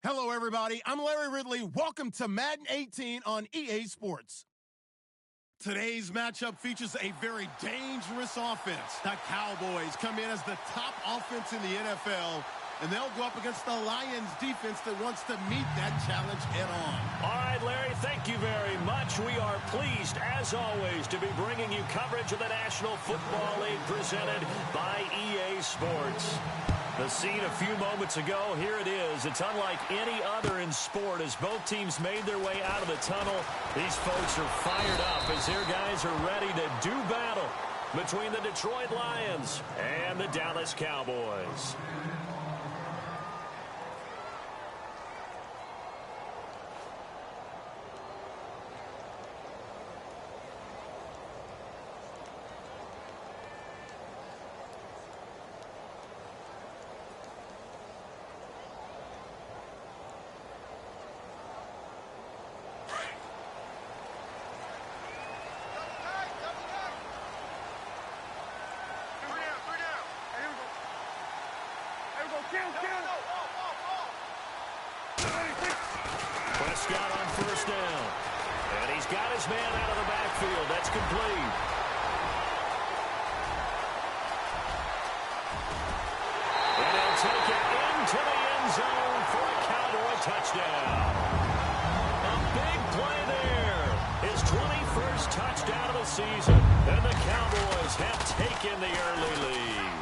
Hello, everybody. I'm Larry Ridley. Welcome to Madden 18 on EA Sports. Today's matchup features a very dangerous offense. The Cowboys come in as the top offense in the NFL, and they'll go up against the Lions defense that wants to meet that challenge head on. All right, Larry, thank you very much. We are pleased, as always, to be bringing you coverage of the National Football League presented by EA Sports. The scene a few moments ago, here it is. It's unlike any other in sport as both teams made their way out of the tunnel. These folks are fired up as their guys are ready to do battle between the Detroit Lions and the Dallas Cowboys. Prescott on first down. And he's got his man out of the backfield. That's complete. And he'll take it into the end zone for a Cowboy touchdown. A big play there. His 21st touchdown of the season. And the Cowboys have taken the early lead.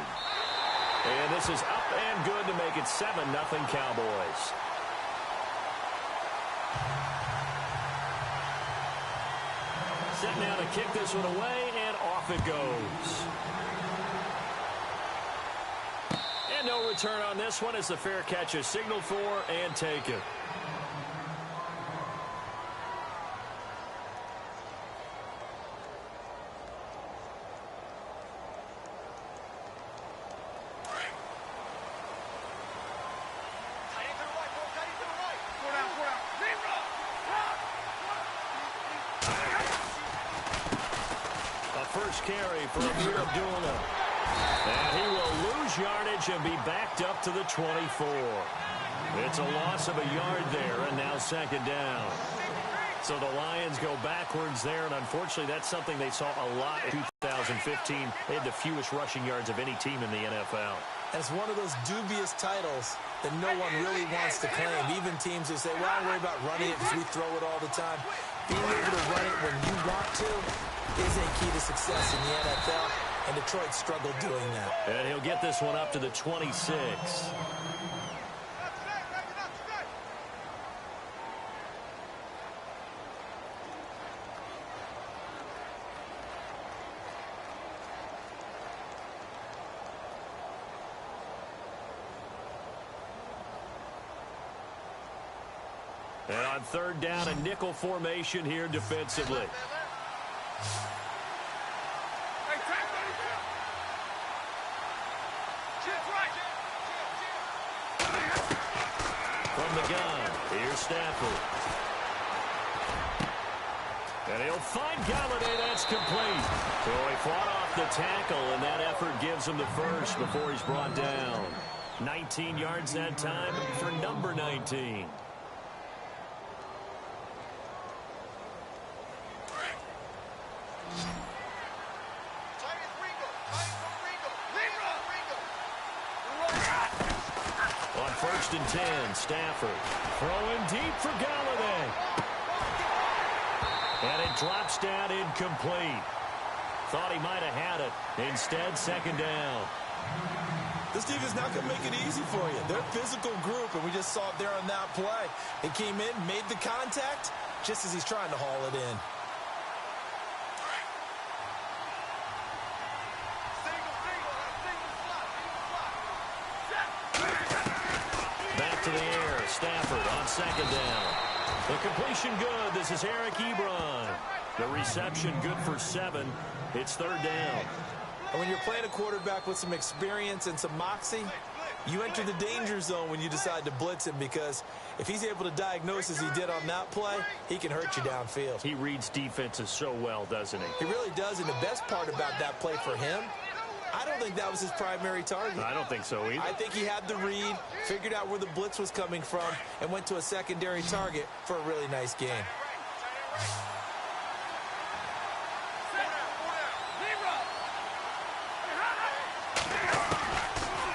And this is up and good to make it 7-0 Cowboys. Set now to kick this one away, and off it goes. And no return on this one as the fair catch is signaled for and taken. First carry for Amir Abdullah. And he will lose yardage and be backed up to the 24. It's a loss of a yard there, and now second down. So the Lions go backwards there, and unfortunately that's something they saw a lot in 2015. They had the fewest rushing yards of any team in the NFL. And it's one of those dubious titles that no one really wants to claim. Even teams that say, well, I worry about running it because we throw it all the time. Being able to run it when you want to is a key to success in the NFL, and Detroit struggled doing that. And he'll get this one up to the 26. And on third down, a nickel formation here defensively. From the gun, here's Stafford. And he'll find Galladay. That's complete. So he fought off the tackle, and that effort gives him the first before he's brought down. 19 yards that time for number 19. First and 10, Stafford throwing deep for Galladay. And it drops down incomplete. Thought he might have had it. Instead, second down. This defense not going to make it easy for you. They're a physical group, and we just saw it there on that play. They came in, made the contact, just as he's trying to haul it in. To the air, Stafford on second down. The completion good. This is Eric Ebron. The reception good for 7. It's third down. And when you're playing a quarterback with some experience and some moxie, you enter the danger zone when you decide to blitz him, because if he's able to diagnose as he did on that play, he can hurt you downfield. He reads defenses so well, doesn't he? He really does, and the best part about that play for him I don't think that was his primary target. I don't think so either. I think he had the read, figured out where the blitz was coming from, and went to a secondary target for a really nice game.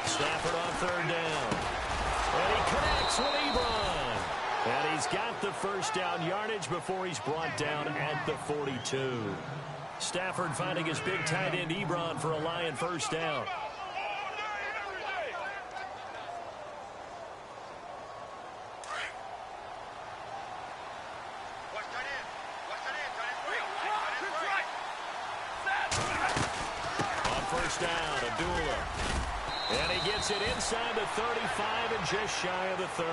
Stafford on third down. And he connects with Ebron. And he's got the first down yardage before he's brought down at the 42. Stafford finding his big tight end Ebron for a Lion first down. On first down, Abdullah. And he gets it inside the 35 and just shy of the 30.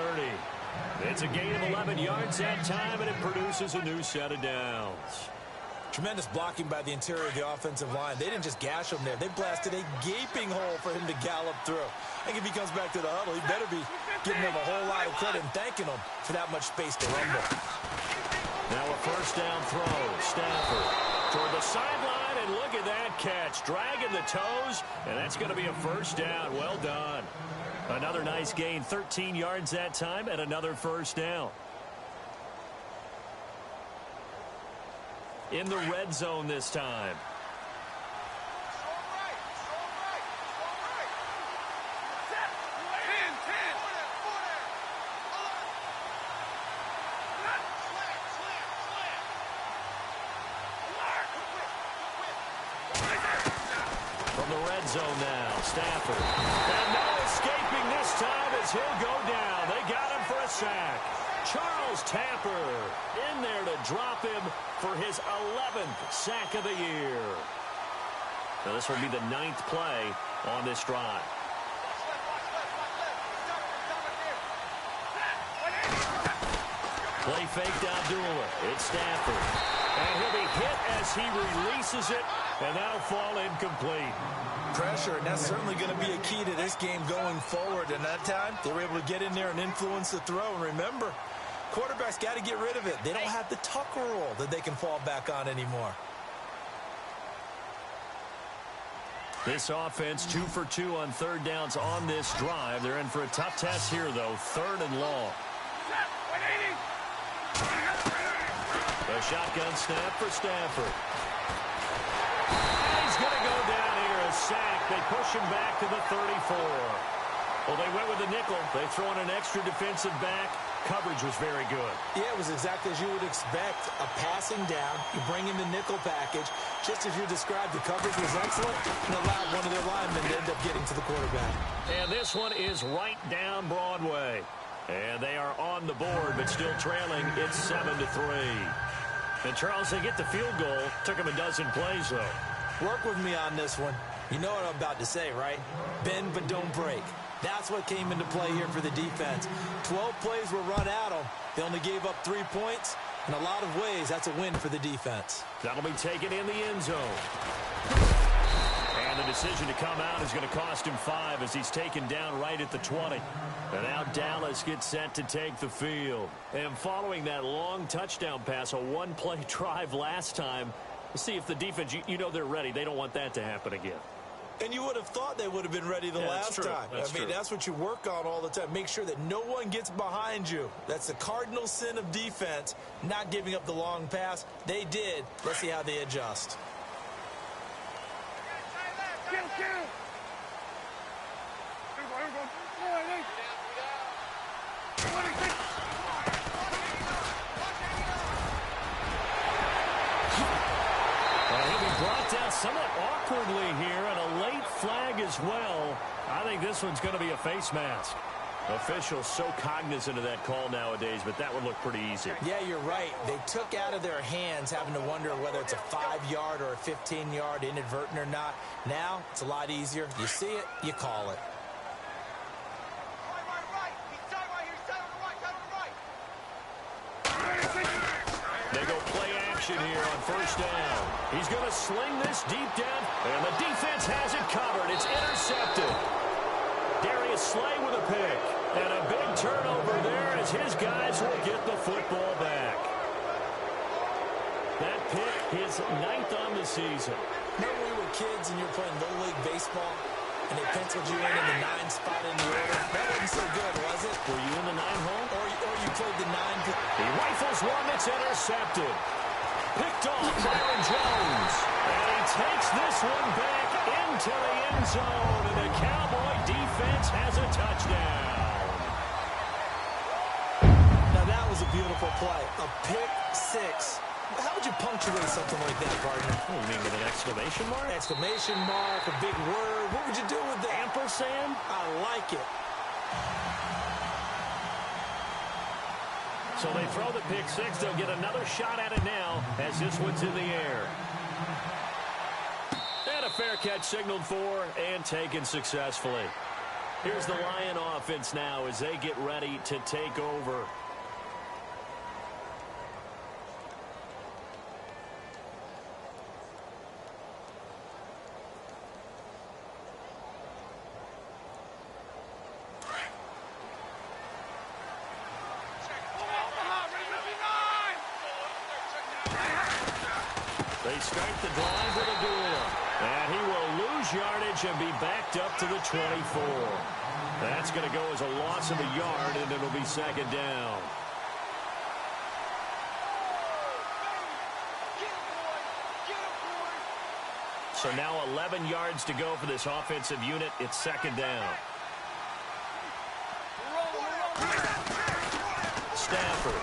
It's a gain of 11 yards that time, and it produces a new set of downs. Tremendous blocking by the interior of the offensive line. They didn't just gash him there. They blasted a gaping hole for him to gallop through. I think if he comes back to the huddle, he better be giving them a whole lot of credit and thanking them for that much space to rumble. Now a first down throw. Stafford toward the sideline, and look at that catch. Dragging the toes, and that's going to be a first down. Well done. Another nice gain, 13 yards that time, and another first down. In the red zone this time. From the red zone now, Stafford. And no escaping this time as he'll go down. They got him for a sack. Charles Tapper in there to drop him for his 11th sack of the year. Now this will be the 9th play on this drive. Play faked Abdullah. It's Stafford. And he'll be hit as he releases it, and that'll fall incomplete. Pressure, and that's certainly going to be a key to this game going forward. And that time, they were able to get in there and influence the throw. And remember, quarterbacks got to get rid of it. They don't have the Tucker rule that they can fall back on anymore. This offense 2 for 2 on third downs on this drive. They're in for a tough test here, though. 3rd and long. A shotgun snap for Stafford. And he's going to go down here, a sack. They push him back to the 34. Well, they went with the nickel. They throw in an extra defensive back. Coverage was very good. Yeah, it was exactly as you would expect. A passing down. You bring in the nickel package. Just as you described, the coverage was excellent and allowed one of their linemen to end up getting to the quarterback. And this one is right down Broadway. And they are on the board, but still trailing. It's 7-3. And Charles, they get the field goal. Took them a dozen plays, though. Work with me on this one. You know what I'm about to say, right? Bend but don't break. That's what came into play here for the defense. 12 plays were run at them. They only gave up 3 points. In a lot of ways, that's a win for the defense. That'll be taken in the end zone. And the decision to come out is going to cost him 5 as he's taken down right at the 20. And now Dallas gets set to take the field. And following that long touchdown pass, a one-play drive last time, we'll see if the defense, you know they're ready. They don't want that to happen again. And you would have thought they would have been ready the last time. I mean, that's what you work on all the time. Make sure that no one gets behind you. That's the cardinal sin of defense, not giving up the long pass. They did. Let's see how they adjust. Brought down somewhat awkwardly here, and a late flag as well. I think this one's going to be a face mask. Officials so cognizant of that call nowadays, but that would look pretty easy. Yeah, you're right. They took out of their hands having to wonder whether it's a 5-yard or a 15-yard inadvertent or not. Now, it's a lot easier. You see it, you call it. They go play action here on first down. He's going to sling this deep down, and the defense has it covered. It's intercepted. Darius Slay with a pick, and a big turnover there as his guys will get the football back. That pick, his 9th on the season. Remember, we were little kids and you're playing Little League Baseball and they penciled you in the 9 spot in the order? That wasn't so good, was it? Were you in the 9 hole? Or you played the 9. He rifles one that's intercepted. Picked off Byron Jones. And he takes this one back into the end zone. And the Cowboy defense has a touchdown. Now that was a beautiful play. A pick six. How would you punctuate something like that, partner? Oh, you mean with an exclamation mark? Exclamation mark, a big word. What would you do with that? Ampersand? I like it. So they throw the pick six. They'll get another shot at it now as this one's in the air. And a fair catch signaled for and taken successfully. Here's the Lion offense now as they get ready to take over. They start the drive with a duel. And he will lose yardage and be backed up to the 24. That's going to go as a loss of a yard, and it'll be second down. So now 11 yards to go for this offensive unit. It's second down. Stafford.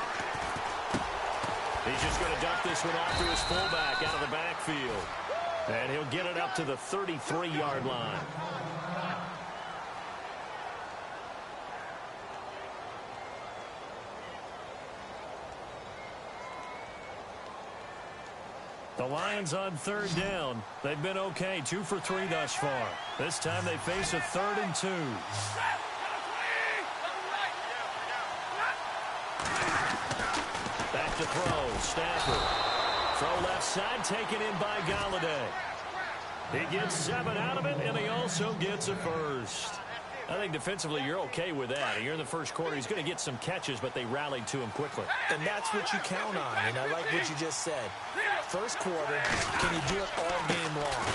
He's just going to dump this one off to his fullback out of the backfield. And he'll get it up to the 33-yard line. The Lions on third down. They've been okay, 2 for 3 thus far. This time they face a 3rd and 2. Back to throw, Stafford. Throw left side, taken in by Galladay. He gets 7 out of it, and he also gets a first. I think defensively you're okay with that. You're in the first quarter. He's going to get some catches, but they rallied to him quickly. And that's what you count on, and I like what you just said. First quarter, can you do it all game long?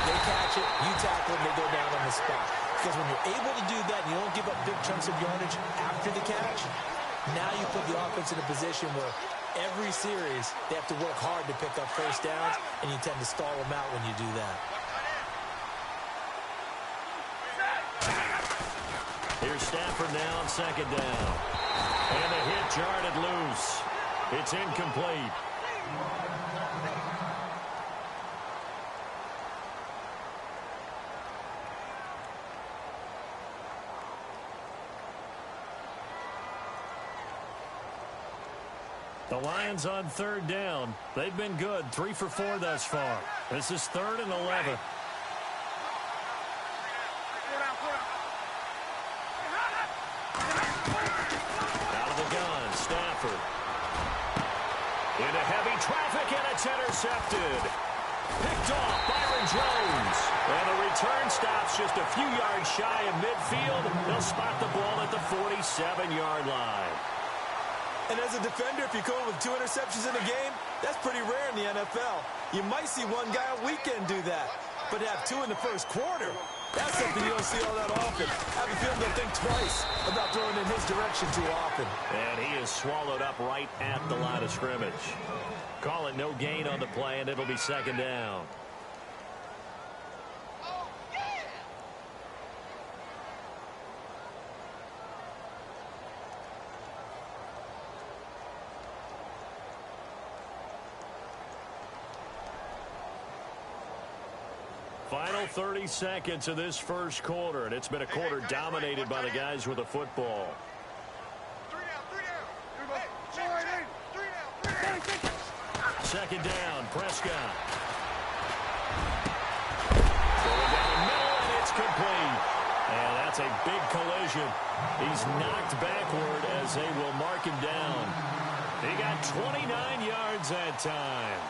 They catch it, you tackle them, they go down on the spot. Because when you're able to do that and you don't give up big chunks of yardage after the catch, now you put the offense in a position where every series they have to work hard to pick up first downs, and you tend to stall them out when you do that. Here's Stafford now on second down. And the hit jarred loose. It's incomplete. The Lions on third down. They've been good, 3 for 4 thus far. This is 3rd and 11. Stafford. Into heavy traffic, and it's intercepted. Picked off Byron Jones. And the return stops just a few yards shy of midfield. They'll spot the ball at the 47-yard line. And as a defender, if you come with 2 interceptions in a game, that's pretty rare in the NFL. You might see one guy a weekend do that. But to have 2 in the first quarter, that's something you don't see all that often. I have a feeling they'll think twice about throwing in his direction too often. And he is swallowed up right at the line of scrimmage. Call it no gain on the play, and it'll be second down. Final 30 seconds of this first quarter, and it's been a quarter dominated by the guys with the football. Second down, Prescott. Going down the middle, and it's complete. And that's a big collision. He's knocked backward as they will mark him down. He got 29 yards that time.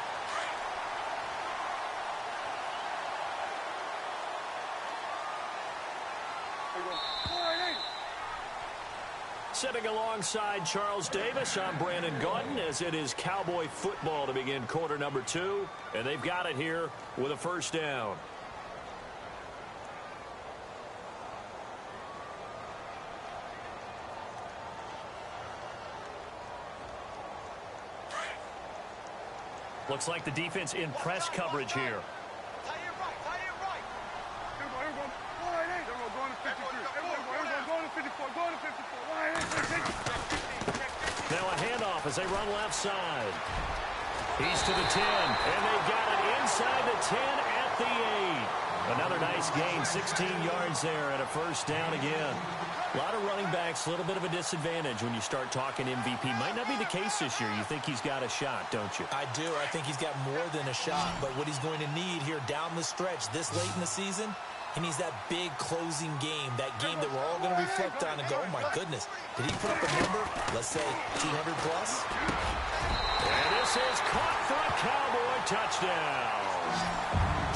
Sitting alongside Charles Davis, I'm Brandon Gaudin, as it is Cowboy football to begin quarter number 2. And they've got it here with a first down. Looks like the defense in press coverage here. Now a handoff as they run left side. He's to the 10, and they've got it inside the 10 at the 8. Another nice gain, 16 yards there, and a first down again. A lot of running backs, a little bit of a disadvantage when you start talking MVP. Might not be the case this year. You think he's got a shot, don't you? I do. I think he's got more than a shot. But what he's going to need here down the stretch this late in the season, he needs that big closing game, that game that we're all going to reflect on and go, oh, my goodness, did he put up a number, let's say, 200 plus? And this is caught for a Cowboy touchdown.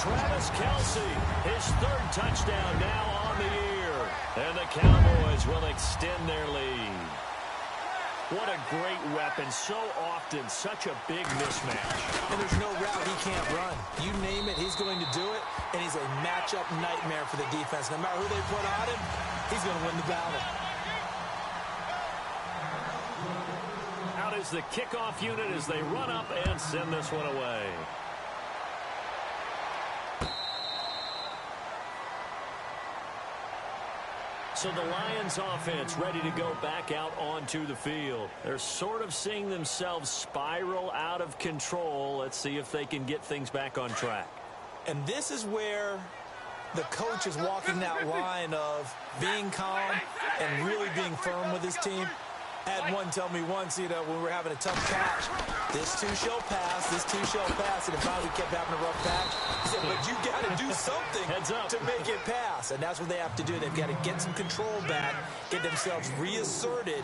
Travis Kelce, his 3rd touchdown now on the year. And the Cowboys will extend their lead. What a great weapon. So often, such a big mismatch. And there's no route he can't run. You name it, he's going to do it. And he's a matchup nightmare for the defense. No matter who they put on him, he's going to win the battle. Out is the kickoff unit as they run up and send this one away. So the Lions offense ready to go back out onto the field. They're sort of seeing themselves spiral out of control. Let's see if they can get things back on track. And this is where the coach is walking that line of being calm and really being firm with his team. I had one tell me once, when we were having a tough patch, this too shall pass, this too shall pass, and finally we kept having a rough patch. He said, but you got to do something to make it pass, and that's what they have to do. They've got to get some control back, get themselves reasserted,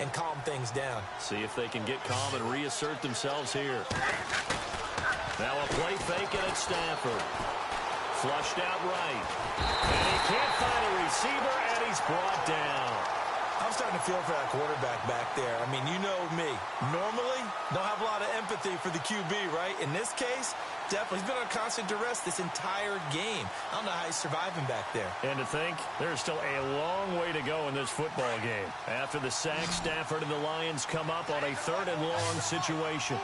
and calm things down. See if they can get calm and reassert themselves here. Now a play fake, and it's Stafford. Flushed out right. And he can't find a receiver, and he's brought down. I'm starting to feel for that quarterback back there. I mean, you know me. Normally, don't have a lot of empathy for the QB, right? In this case, definitely. He's been on constant duress this entire game. I don't know how he's surviving back there. And to think, there's still a long way to go in this football game. After the sack, Stafford and the Lions come up on a 3rd and long situation.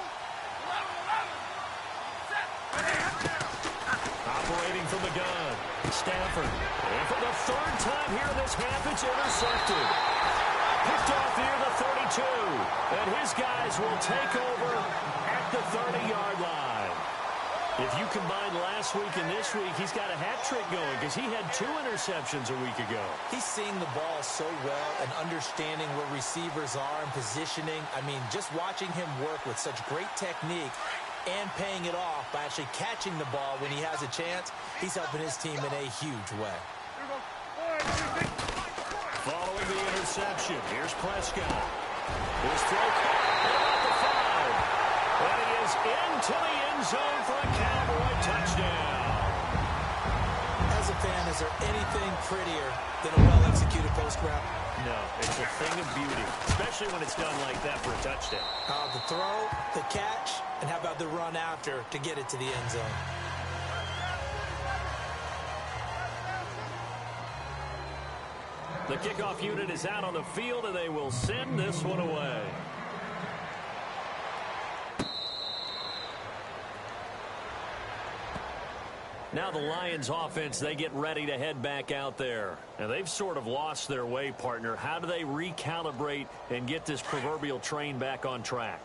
Operating from the gun, Stafford. And for the 3rd time here in this half, it's intercepted. Picked off here, the 32. And his guys will take over at the 30-yard line. If you combine last week and this week, he's got a hat trick going because he had 2 interceptions a week ago. He's seeing the ball so well and understanding where receivers are and positioning. I mean, just watching him work with such great technique and paying it off by actually catching the ball when he has a chance, he's helping his team in a huge way. Following the interception, here's Prescott. His throw at the 5. And he is into the end zone for a Cowboy touchdown. As a fan, is there anything prettier than a well-executed post route? No, it's a thing of beauty, especially when it's done like that for a touchdown. The throw, the catch, and how about the run after to get it to the end zone? The kickoff unit is out on the field, and they will send this one away. Now the Lions offense, they get ready to head back out there. Now they've sort of lost their way, partner. How do they recalibrate and get this proverbial train back on track?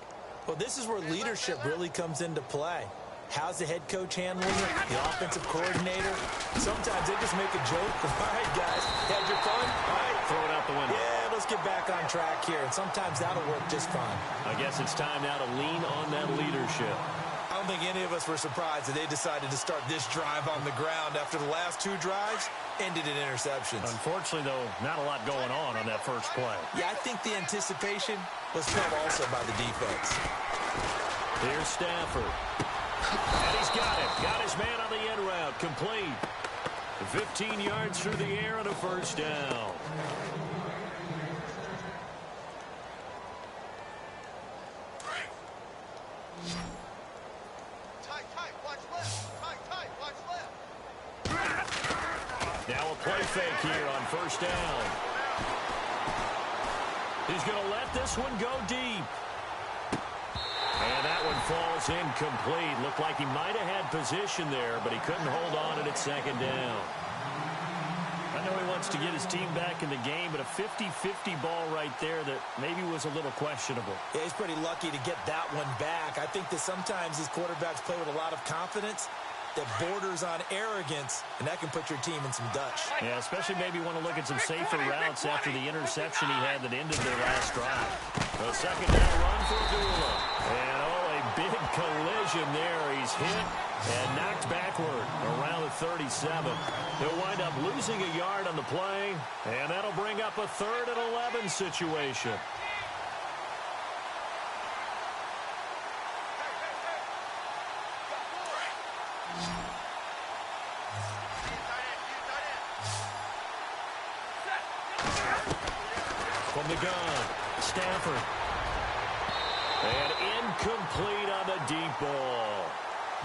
Well, this is where leadership really comes into play. How's the head coach handling it? The offensive coordinator? Sometimes they just make a joke. All right, guys, had your fun? All right. Throw it out the window. Yeah, let's get back on track here. And sometimes that'll work just fine. I guess it's time now to lean on that leadership. I don't think any of us were surprised that they decided to start this drive on the ground after the last 2 drives ended in interceptions. Unfortunately, though, not a lot going on that first play. Yeah, I think the anticipation was felt also by the defense. Here's Stafford. And he's got it. Got his man on the end route. Complete. 15 yards through the air and a first down. fake here on first down. He's going to let this one go deep. And that one falls incomplete. Looked like he might have had position there, but he couldn't hold on at second down. I know he wants to get his team back in the game, but a 50-50 ball right there that maybe was a little questionable. Yeah, he's pretty lucky to get that one back. I think that sometimes these quarterbacks play with a lot of confidence that borders on arrogance, and that can put your team in some dutch. Yeah, especially maybe want to look at some safer routes after the interception he had that ended their last drive. A second down run for Abdullah. And, a big collision there. He's hit and knocked backward around the 37. He'll wind up losing a yard on the play, and that'll bring up a 3rd and 11 situation. From the gun, Stafford. And incomplete on the deep ball.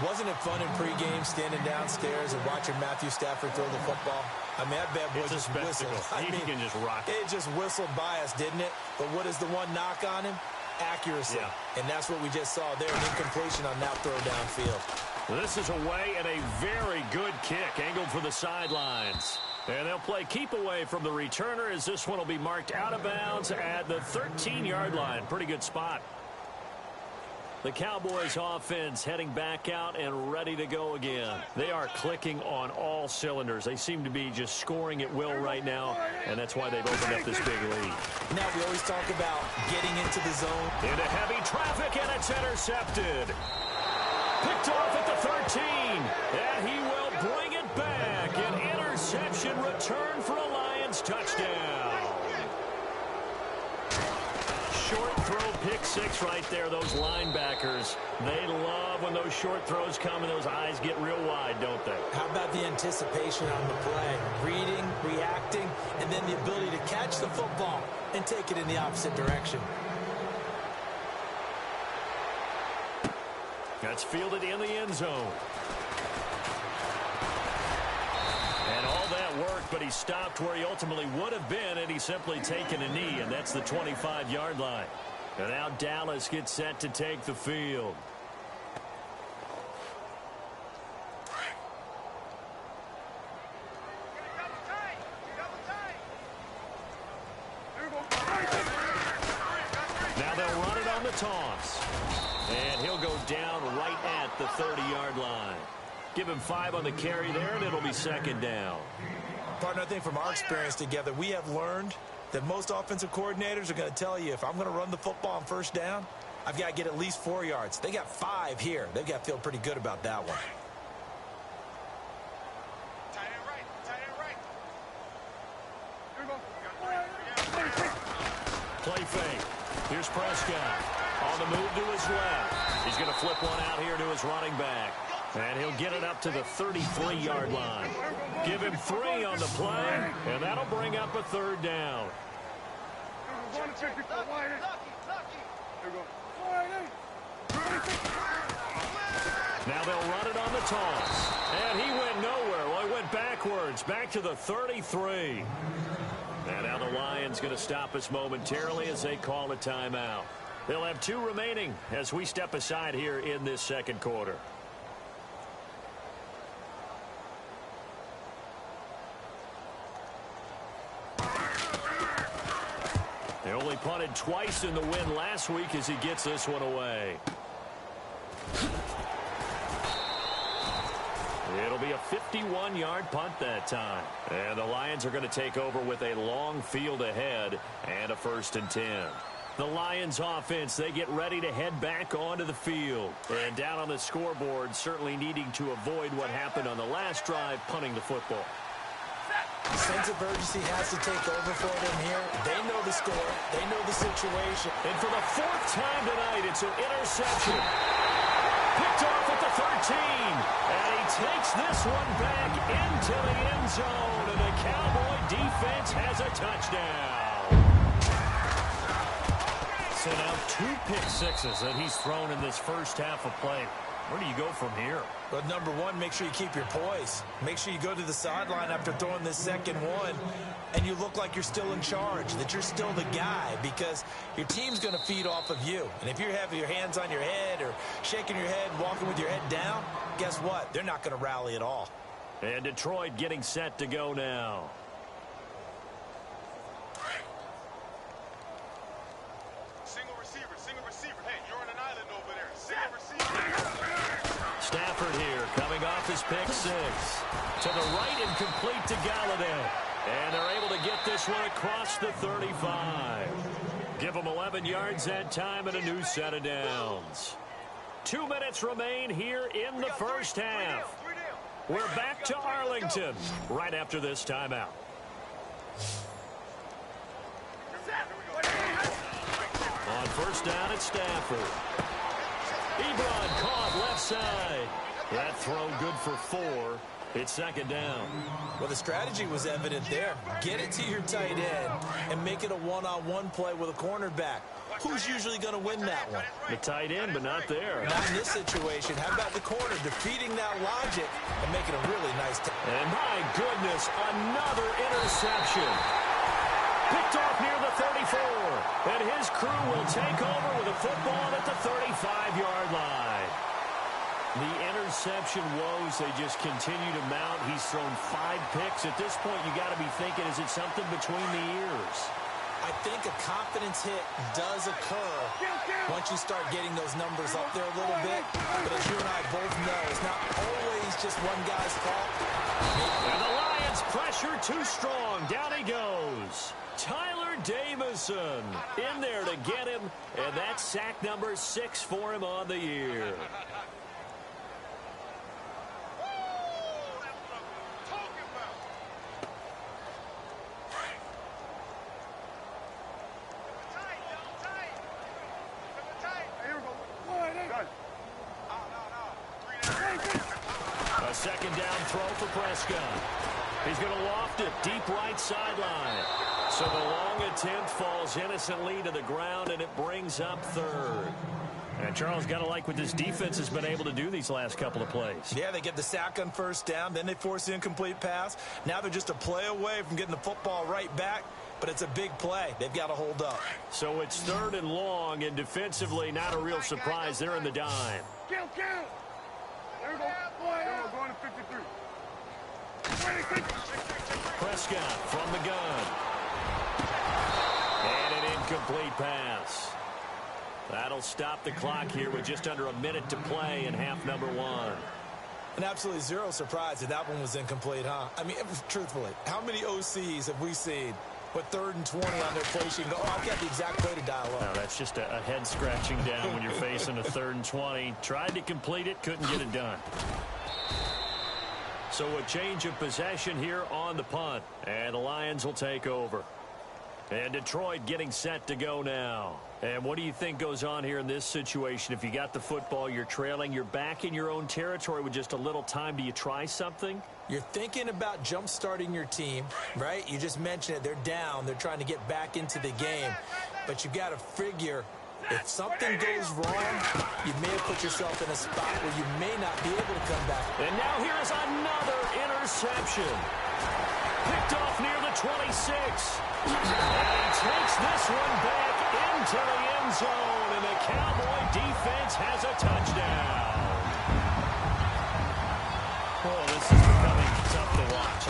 Wasn't it fun in pregame standing downstairs and watching Matthew Stafford throw the football? I mean, that bad boy just whistled. He can just rock it. It just whistled by us, didn't it? But what is the one knock on him? Accuracy. Yeah. And that's what we just saw there, an incompletion on that throw downfield. This is away and a very good kick, angled for the sidelines. And they'll play keep away from the returner as this one will be marked out of bounds at the 13-yard line. Pretty good spot. The Cowboys offense heading back out and ready to go again. They are clicking on all cylinders. They seem to be just scoring at will right now, and that's why they've opened up this big lead. Now, we always talk about getting into the zone. Into heavy traffic, and it's intercepted. Picked off at the 13, and he will bring it back. An interception return for a Lions touchdown. Short throw, pick six right there. Those linebackers, they love when those short throws come and those eyes get real wide, don't they? How about the anticipation on the play? Reading, reacting, and then the ability to catch the football and take it in the opposite direction. That's fielded in the end zone. And all that worked, but he stopped where he ultimately would have been had he simply taken a knee, and that's the 25-yard line. And now Dallas gets set to take the field. Now they'll run it on the toss. And he'll go down right at the 30-yard line. Give him 5 on the carry there, and it'll be second down. Partner, I think from our experience together, we have learned that most offensive coordinators are going to tell you, if I'm going to run the football on first down, I've got to get at least 4 yards. They got 5 here. They've got to feel pretty good about that one. Tight end right. Tight end right. Play fake. Here's Prescott. On the move to his left. He's going to flip one out here to his running back. And he'll get it up to the 33-yard line. Give him 3 on the play, and that'll bring up a third down. Now they'll run it on the toss. And he went nowhere. Well, he went backwards, back to the 33. And now the Lions going to stop us momentarily as they call a timeout. They'll have 2 remaining as we step aside here in this second quarter. They only punted twice in the win last week as he gets this one away. It'll be a 51-yard punt that time. And the Lions are going to take over with a long field ahead and a 1st and 10. The Lions offense, they get ready to head back onto the field. And down on the scoreboard, certainly needing to avoid what happened on the last drive, punting the football. Sense of urgency has to take over for them here. They know the score. They know the situation. And for the 4th time tonight, it's an interception. Picked off at the 13. And he takes this one back into the end zone. And the Cowboy defense has a touchdown. So now 2 pick sixes that he's thrown in this first half of play. Where do you go from here? But number one, make sure you keep your poise. Make sure you go to the sideline after throwing this second one, and you look like you're still in charge, that you're still the guy, because your team's going to feed off of you. And if you're having your hands on your head or shaking your head, walking with your head down, guess what? They're not going to rally at all. And Detroit getting set to go now. Single receiver. Hey, you're on an island over there. Single receiver. Stafford here coming off his pick six. To the right and complete to Galladay. And they're able to get this one across the 35. Give them 11 yards that time and a new set of downs. 2 minutes remain here in the first half. We're back to Arlington right after this timeout. On first down, it's Stafford. Ebron caught left side. That throw good for 4. It's second down. Well, the strategy was evident there. Get it to your tight end and make it a one-on-one play with a cornerback. Who's usually going to win that one? The tight end, but not there. Not in this situation. How about the corner defeating that logic and making a really nice tackle? And my goodness, another interception. Picked off near the 34. And his crew will take over with a football at the 35-yard line. The interception woes, they just continue to mount. He's thrown 5 picks. At this point, you got to be thinking, is it something between the ears? I think a confidence hit does occur once you start getting those numbers up there a little bit. But as you and I both know, it's not always just one guy's fault. And the Lions pressure too strong. Down he goes. Tyler Davison in there to get him. And that's sack number 6 for him on the year. A second down throw for Prescott. He's going to loft it deep right sideline. So the long attempt falls innocently to the ground, and it brings up third. And Charles, got to like what this defense has been able to do these last couple of plays. Yeah, they get the sack on first down, then they force the incomplete pass. Now they're just a play away from getting the football right back, but it's a big play. They've got to hold up. So it's third and long, and defensively not a real surprise. They're in the dime. Count. There we go. Going to 53. Prescott from the gun. And an incomplete pass. That'll stop the clock here with just under a minute to play in half number 1. And absolutely zero surprise that that one was incomplete, huh? I mean, truthfully, how many OCs have we seen with 3rd and 20 on their play sheet and go, oh, I've got the exact play to dial up? No, that's just a head scratching down when you're facing a 3rd and 20. Tried to complete it, couldn't get it done. So a change of possession here on the punt. And the Lions will take over. And Detroit getting set to go now. And what do you think goes on here in this situation? If you got the football, you're trailing, you're back in your own territory with just a little time. Do you try something? You're thinking about jump-starting your team, right? You just mentioned it. They're down. They're trying to get back into the game. But you got to figure, if something goes wrong, you may have put yourself in a spot where you may not be able to come back. And now here's another interception. Picked off near the 26. And he takes this one back into the end zone. And the Cowboy defense has a touchdown. Oh, this is becoming tough to watch.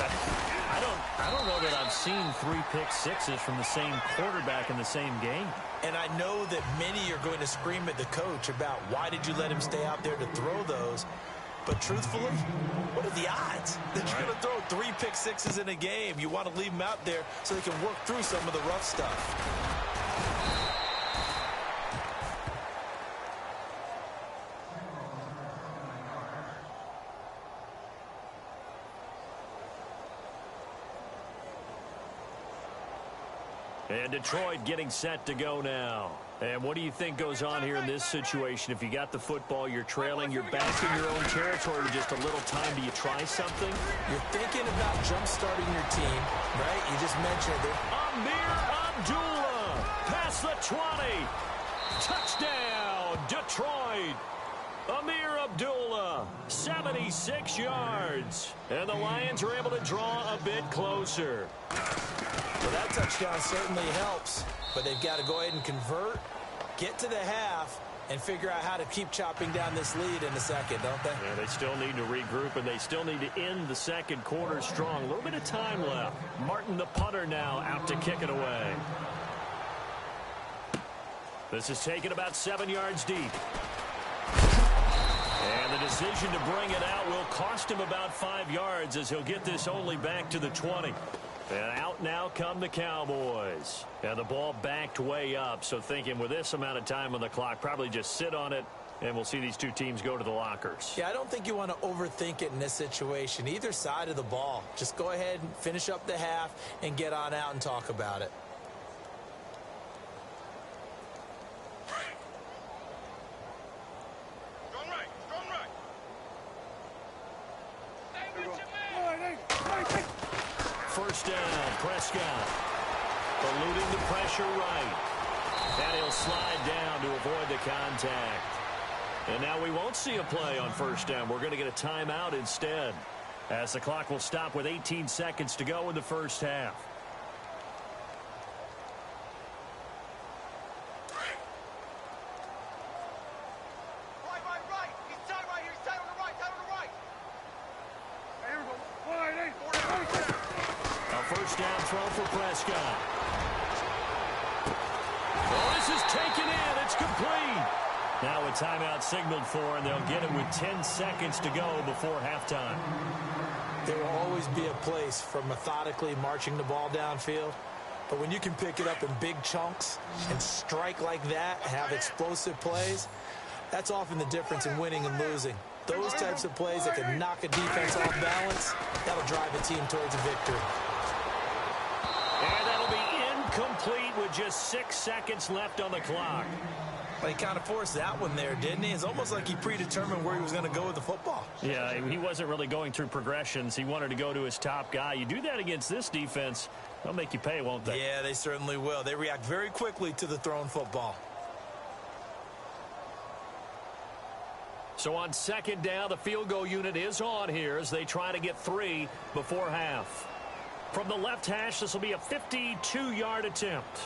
I don't know that I've seen 3 pick sixes from the same quarterback in the same game. And I know that many are going to scream at the coach about why did you let him stay out there to throw those. But truthfully, what are the odds that you're going to throw 3 pick sixes in a game? You want to leave them out there so they can work through some of the rough stuff. And Detroit getting set to go now. And what do you think goes on here in this situation? If you got the football, you're trailing, you're back in your own territory with just a little time. Do you try something? You're thinking about jump-starting your team, right? You just mentioned it. Amir Abdullah past the 20. Touchdown, Detroit. Amir Abdullah, 76 yards. And the Lions are able to draw a bit closer. Well, that touchdown certainly helps, but they've got to go ahead and convert, get to the half, and figure out how to keep chopping down this lead in the second, don't they? Yeah, they still need to regroup, and they still need to end the second quarter strong. A little bit of time left. Martin, the punter, now out to kick it away. This is taken about 7 yards deep. And the decision to bring it out will cost him about 5 yards as he'll get this only back to the 20. And out now come the Cowboys. And the ball backed way up, so thinking with this amount of time on the clock, probably just sit on it, and we'll see these two teams go to the lockers. Yeah, I don't think you want to overthink it in this situation. Either side of the ball. Just go ahead and finish up the half and get on out and talk about it. First down, Prescott. Eluding the pressure right. And he'll slide down to avoid the contact. And now we won't see a play on first down. We're going to get a timeout instead, as the clock will stop with 18 seconds to go in the first half. First down throw for Prescott. Oh, this is taken in. It's complete. Now a timeout signaled for, and they'll get it with 10 seconds to go before halftime. There will always be a place for methodically marching the ball downfield. But when you can pick it up in big chunks and strike like that, have explosive plays, that's often the difference in winning and losing. Those types of plays that can knock a defense off balance, that'll drive a team towards a victory. And that'll be incomplete with just 6 seconds left on the clock. Well, he kind of forced that one there, didn't he? It's almost like he predetermined where he was going to go with the football. Yeah, he wasn't really going through progressions. He wanted to go to his top guy. You do that against this defense, they'll make you pay, won't they? Yeah, they certainly will. They react very quickly to the thrown football. So on second down, the field goal unit is on here as they try to get 3 before half. From the left hash, this will be a 52-yard attempt.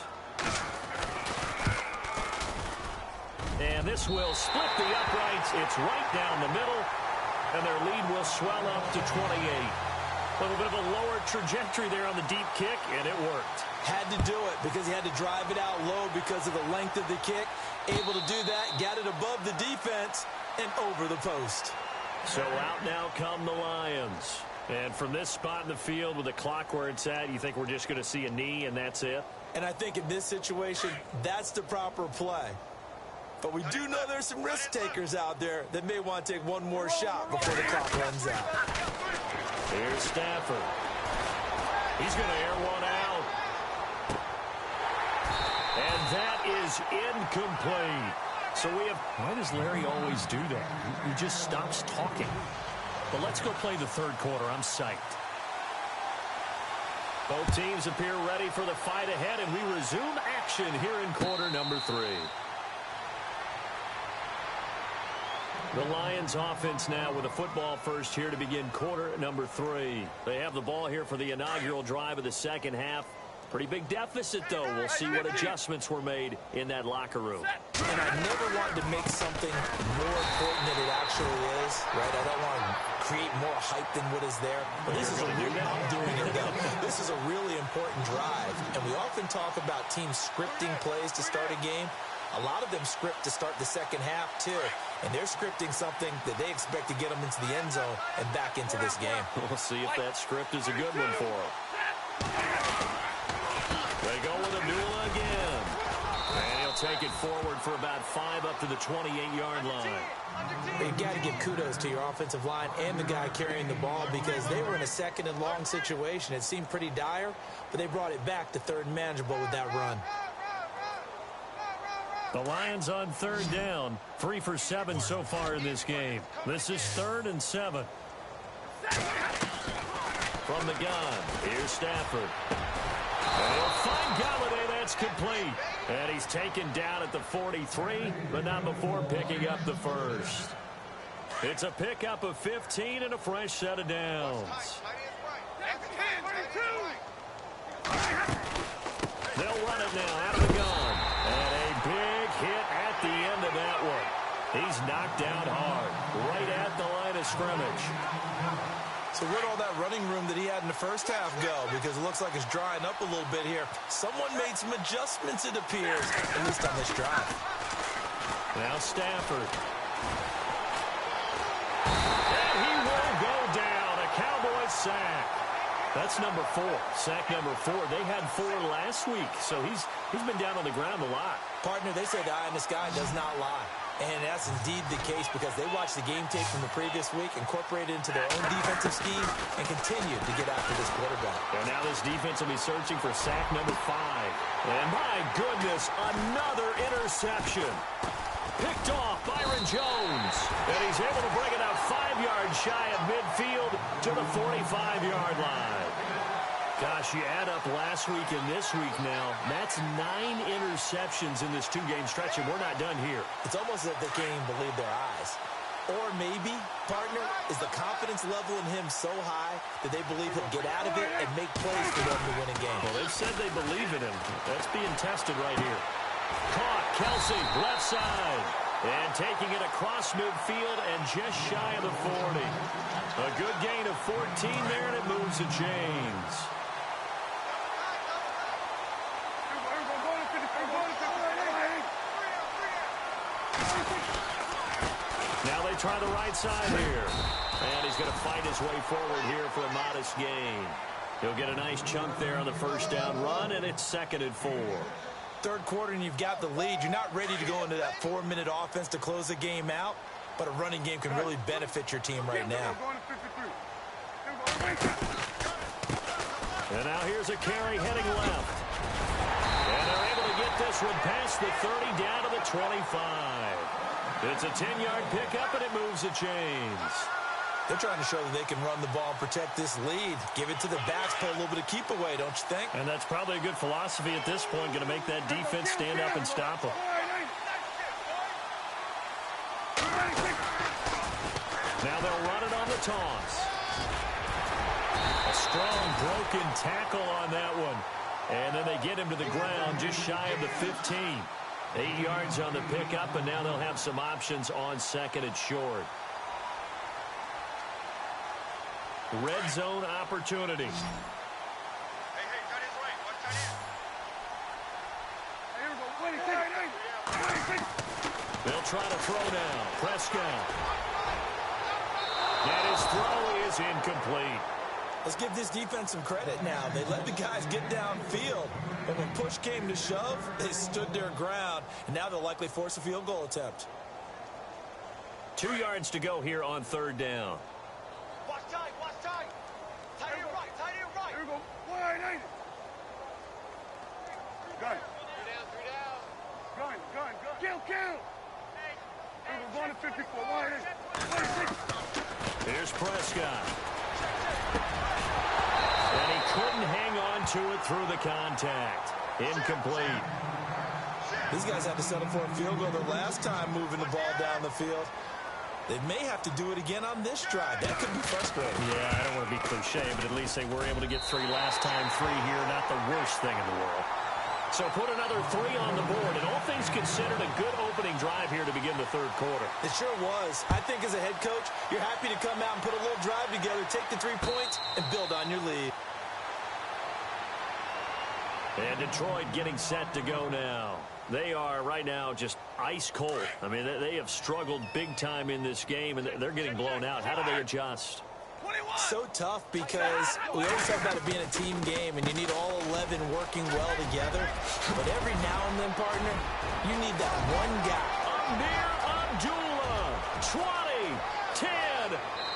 And this will split the uprights. It's right down the middle, and their lead will swell up to 28. A little bit of a lower trajectory there on the deep kick, and it worked. Had to do it because he had to drive it out low because of the length of the kick. Able to do that, got it above the defense, and over the post. So out now come the Lions. And from this spot in the field with the clock where it's at, you think we're just going to see a knee and that's it? And I think in this situation, that's the proper play. But we do know there's some risk takers out there that may want to take one more shot before the clock runs out. Here's Stafford. He's going to air one out. And that is incomplete. So we have... Why does Larry always do that? He just stops talking. But let's go play the third quarter. I'm psyched. Both teams appear ready for the fight ahead, and we resume action here in quarter number 3. The Lions offense now with a football first here to begin quarter number 3. They have the ball here for the inaugural drive of the second half. Pretty big deficit, though. We'll see what adjustments were made in that locker room. And I never wanted to make something more important than it actually is, right? I don't want to create more hype than what is there. But this is I'm doing it, though. This is a really important drive. And we often talk about teams scripting plays to start a game. A lot of them script to start the second half, too. And they're scripting something that they expect to get them into the end zone and back into this game. We'll see if that script is a good one for them. They go with Abdullah again. And he'll take it forward for about 5 up to the 28-yard line. You've got to give kudos to your offensive line and the guy carrying the ball because they were in a second and long situation. It seemed pretty dire, but they brought it back to third and manageable with that run. The Lions on third down. 3 for 7 so far in this game. This is 3rd and 7. From the gun, here's Stafford. And he'll find Galladay. That's complete. And he's taken down at the 43, but not before picking up the first. It's a pickup of 15 and a fresh set of downs. They'll run it now out of the gun. And a big hit at the end of that one. He's knocked down hard, right at the line of scrimmage. So where'd all that running room that he had in the first half go? Because it looks like it's drying up a little bit here. Someone made some adjustments, it appears, at least on this drive. Now Stafford. And he will go down. A Cowboys sack. That's number 4. Sack number 4. They had 4 last week, so he's been down on the ground a lot. Partner, they say the eye in the sky does not lie. And that's indeed the case because they watched the game tape from the previous week, incorporated it into their own defensive scheme, and continued to get after this quarterback. And now this defense will be searching for sack number 5. And my goodness, another interception. Picked off Byron Jones. And he's able to bring it out 5 yards shy of midfield to the 45-yard line. Gosh, you add up last week and this week now, that's 9 interceptions in this 2-game stretch, and we're not done here. It's almost as if they can't even believe their eyes. Or maybe, partner, is the confidence level in him so high that they believe he'll get out of it and make plays for them to win a game. Well, they've said they believe in him. That's being tested right here. Caught, Kelsey, left side. And taking it across midfield and just shy of the 40. A good gain of 14 there, and it moves the chains. Now they try the right side here. And he's going to fight his way forward here for a modest gain. He'll get a nice chunk there on the first down run, and it's 2nd and 4. Third quarter and you've got the lead. You're not ready to go into that 4-minute offense to close the game out, but a running game can really benefit your team right now. And now here's a carry heading left. And they're able to get this one past the 30 down to the 25. It's a 10-yard pickup, and it moves the chains. They're trying to show that they can run the ball and protect this lead. Give it to the backs, play a little bit of keep away, don't you think? And that's probably a good philosophy at this point, going to make that defense stand up and stop them. Now they'll run it on the toss. A strong broken tackle on that one. And then they get him to the ground just shy of the 15. 8 yards on the pickup, and now they'll have some options on 2nd and short. Red zone opportunity. Hey, tight end's right. Watch tight end. They'll try to throw now. Prescott. And his throw is incomplete. Let's give this defense some credit now. They let the guys get downfield, but when push came to shove, they stood their ground, and now they'll likely force a field goal attempt. 2 yards to go here on 3rd down. Watch tight. Tight end right. Here we go. Wide eight. Gun. 3 down. Gun. Kill. Here we go. Going to 54. Wide eight. 26. Here's Prescott. And he couldn't hang on to it through the contact. Incomplete. These guys had to settle for a field goal their last time moving the ball down the field. They may have to do it again on this drive. That could be frustrating. Yeah, I don't want to be cliche, but at least they were able to get 3 last time. 3 here, not the worst thing in the world. So put another 3 on the board, and all things considered, a good opening drive here to begin the 3rd quarter. It sure was. I think as a head coach, you're happy to come out and put a little drive together, take the 3 points, and build on your lead. And Detroit getting set to go now. They are right now just ice cold. I mean, they have struggled big time in this game, and they're getting blown out. How do they adjust? So tough because we always talk about it being a team game, and you need all 11 working well together. But every now and then, partner, you need that one guy. Amir Abdullah, 20, 10,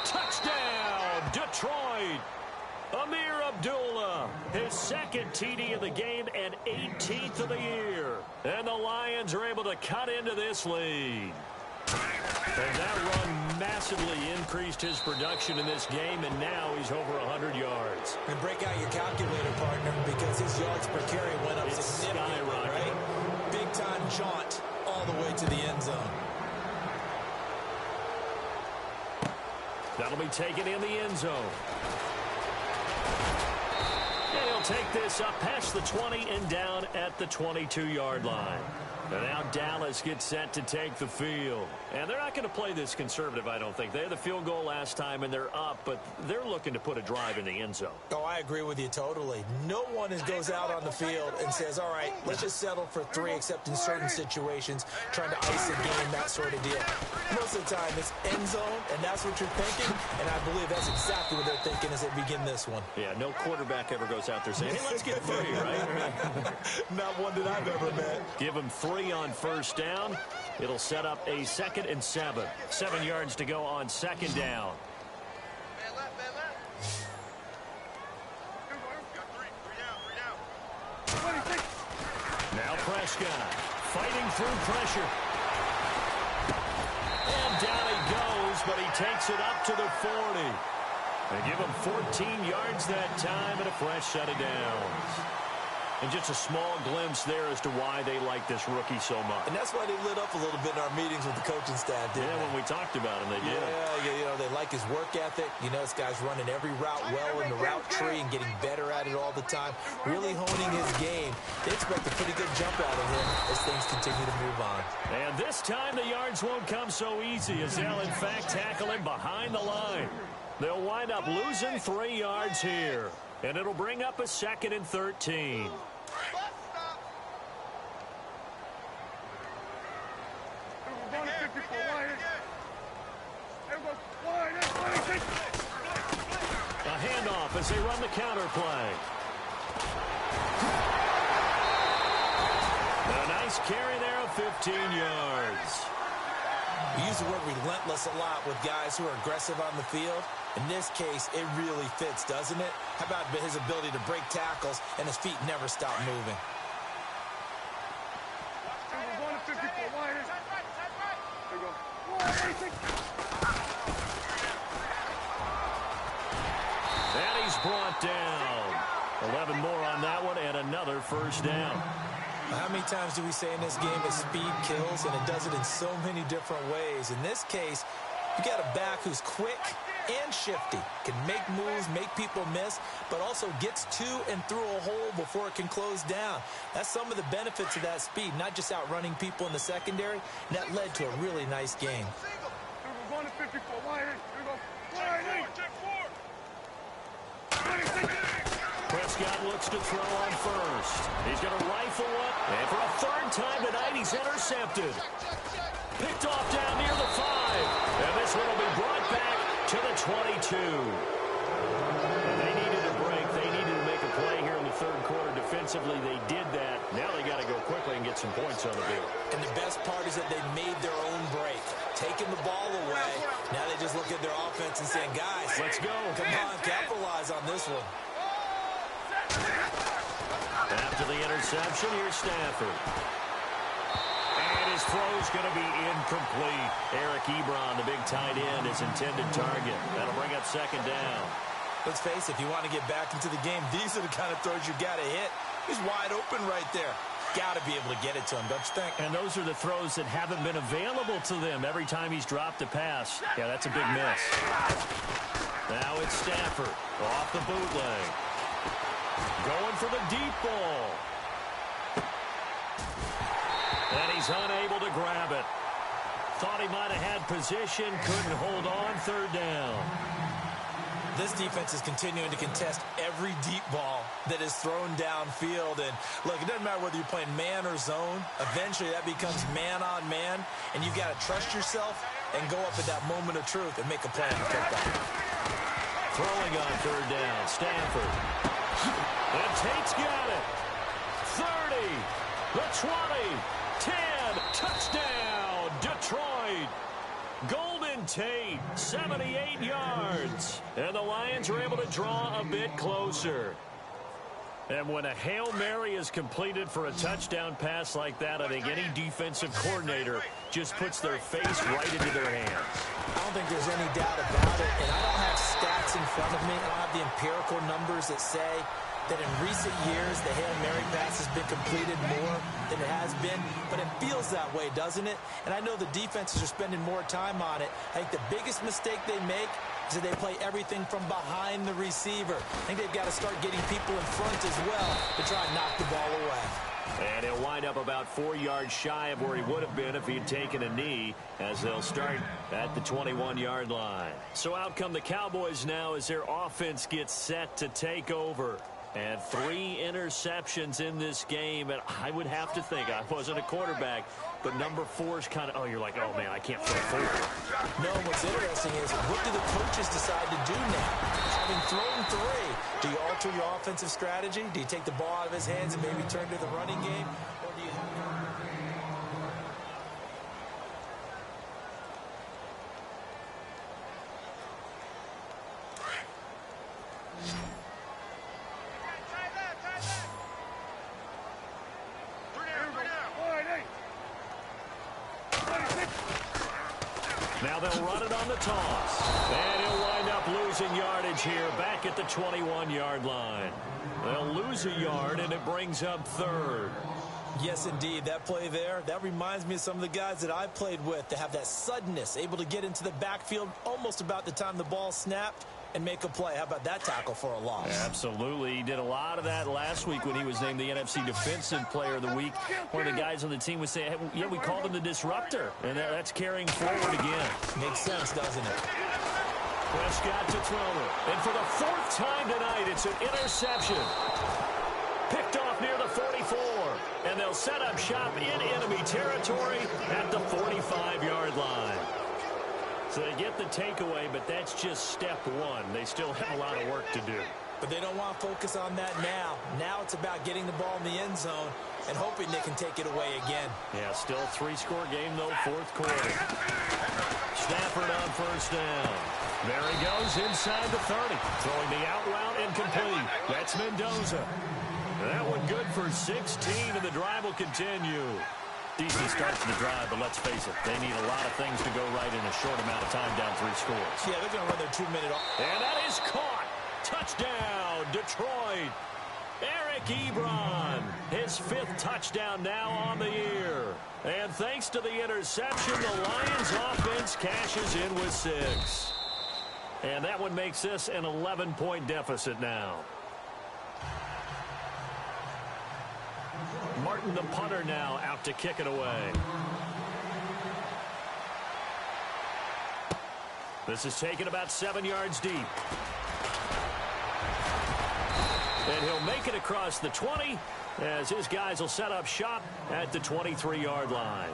touchdown, Detroit. Amir Abdullah, his 2nd TD of the game and 18th of the year. And the Lions are able to cut into this lead. And that run massively increased his production in this game, and now he's over 100 yards. And break out your calculator, partner, because his yards per carry went up significantly, right? Big-time jaunt all the way to the end zone. That'll be taken in the end zone. And he'll take this up past the 20 and down at the 22-yard line. And now Dallas gets set to take the field. And they're not going to play this conservative, I don't think. They had the field goal last time, and they're up, but they're looking to put a drive in the end zone. Oh, I agree with you totally. No one goes out on the field and says, all right, let's just settle for 3, except in certain situations, trying to ice a game, that sort of deal. Most of the time, it's end zone, and that's what you're thinking, and I believe that's exactly what they're thinking as they begin this one. Yeah, no quarterback ever goes out there saying, hey, let's get 3, right? Not one that I've ever met. Give him 3 on first down. It'll set up a 2nd and 7. 7 yards to go on 2nd down. Now Prescott fighting through pressure. And down he goes, but he takes it up to the 40. They give him 14 yards that time and a fresh set of downs. And just a small glimpse there as to why they like this rookie so much. And that's why they lit up a little bit in our meetings with the coaching staff, didn't they? When we talked about him, they did. Yeah, you know, they like his work ethic. You know, this guy's running every route well in the route tree and getting better at it all the time, really honing his game. They expect a pretty good jump out of him as things continue to move on. And this time the yards won't come so easy as they'll, in fact, tackle him behind the line. They'll wind up losing 3 yards here, and it'll bring up a 2nd and 13. A handoff as they run the counter play. A nice carry there of 15 yards. We use the word relentless a lot with guys who are aggressive on the field. In this case, it really fits, doesn't it? How about his ability to break tackles and his feet never stop moving? And he's brought down. 11 more on that one and another first down. How many times do we say in this game that speed kills, and it does it in so many different ways? In this case, you got a back who's quick and shifty, can make moves, make people miss, but also gets to and through a hole before it can close down. That's some of the benefits of that speed, not just outrunning people in the secondary, and that led to a really nice game. Prescott looks to throw on first. He's going to rifle one, and for a 3rd time tonight, he's intercepted. Picked off down near the 5, and this one will be brought back to the 22. And they needed a break. They needed to make a play here in the 3rd quarter. Defensively, they did that. Now they got to go quickly and get some points on the board. And the best part is that they made their own break, taking the ball away. Now they just look at their offense and saying, guys, let's go. Come on, capitalize on this one. After the interception, here's Stafford. And his throw's going to be incomplete. Eric Ebron, the big tight end, his intended target. That'll bring up 2nd down. Let's face it, if you want to get back into the game, these are the kind of throws you got to hit. He's wide open right there. Got to be able to get it to him, don't you think? And those are the throws that haven't been available to them every time he's dropped a pass. Yeah, that's a big miss. Now it's Stafford off the bootleg. Going for the deep ball. And he's unable to grab it. Thought he might have had position, couldn't hold on, 3rd down. This defense is continuing to contest every deep ball that is thrown downfield. And look, it doesn't matter whether you're playing man or zone. Eventually that becomes man on man. And you've got to trust yourself and go up at that moment of truth and make a play on the football. Throwing on 3rd down, Stanford. And Tate's got it. 30, the 20, 10, touchdown, Detroit. Golden Tate, 78 yards. And the Lions are able to draw a bit closer. And when a Hail Mary is completed for a touchdown pass like that, I think any defensive coordinator just puts their face right into their hands. I don't think there's any doubt about it. And I don't have stats in front of me. I don't have the empirical numbers that say that in recent years the Hail Mary pass has been completed more than it has been, but it feels that way, doesn't it? And I know the defenses are spending more time on it. I think the biggest mistake they make is that they play everything from behind the receiver. I think they've got to start getting people in front as well to try and knock the ball away. And he'll wind up about 4 yards shy of where he would have been if he had taken a knee, as they'll start at the 21-yard line. So out come the Cowboys now as their offense gets set to take over. And 3 interceptions in this game. And I would have to think, I wasn't a quarterback, but number 4 is kind of, oh, you're like, oh, man, I can't throw 4. No, what's interesting is, what do the coaches decide to do now? Having thrown 3, do you alter your offensive strategy? Do you take the ball out of his hands and maybe turn to the running game? Or do you... Now they'll run it on the toss. And he'll wind up losing yardage here back at the 21-yard line. They'll lose a yard, and it brings up 3rd. Yes, indeed. That play there, that reminds me of some of the guys that I played with that have that suddenness, able to get into the backfield almost about the time the ball snapped and make a play. How about that tackle for a loss? Absolutely. He did a lot of that last week when he was named the NFC Defensive Player of the Week. One of the guys on the team was saying, hey, yeah, we called him the disruptor, and that's carrying forward again. Makes sense, doesn't it? Prescott to throw it. And for the 4th time tonight, it's an interception. Picked off near the 44. And they'll set up shop in enemy territory at the 45-yard line. So they get the takeaway, but that's just step 1. They still have a lot of work to do. But they don't want to focus on that now. Now it's about getting the ball in the end zone and hoping they can take it away again. Yeah, still a 3-score game, though, 4th quarter. Stafford on 1st down. There he goes inside the 30. Throwing the out route incomplete. That's Mendoza. That one good for 16, and the drive will continue. Decent start to the drive, but let's face it, they need a lot of things to go right in a short amount of time, down 3 scores. Yeah, they're going to run their 2-minute off. And that is caught. Touchdown, Detroit. Eric Ebron, his 5th touchdown now on the year. And thanks to the interception, the Lions offense cashes in with 6. And that one makes this an 11-point deficit now. Martin, the punter, now out to kick it away. This is taken about 7 yards deep. And he'll make it across the 20 as his guys will set up shop at the 23-yard line.